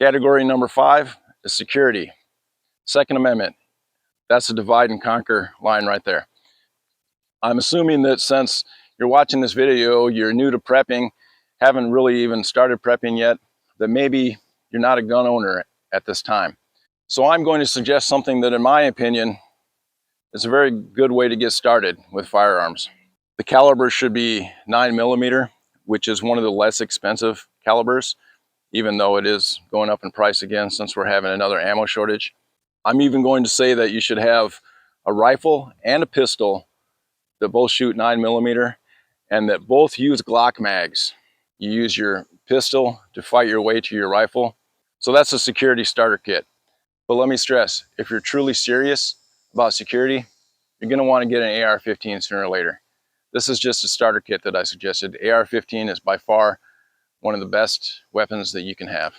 Category number 5 is security. Second Amendment. That's a divide and conquer line right there. I'm assuming that since you're watching this video, you're new to prepping, haven't really even started prepping yet, that maybe you're not a gun owner at this time. So I'm going to suggest something that, in my opinion, is a very good way to get started with firearms. The caliber should be 9mm, which is one of the less expensive calibers, even though it is going up in price again since we're having another ammo shortage. I'm even going to say that you should have a rifle and a pistol that both shoot 9mm and that both use Glock mags. You use your pistol to fight your way to your rifle. So that's a security starter kit. But let me stress, if you're truly serious about security, you're going to want to get an AR-15 sooner or later. This is just a starter kit that I suggested. AR-15 is by far one of the best weapons that you can have.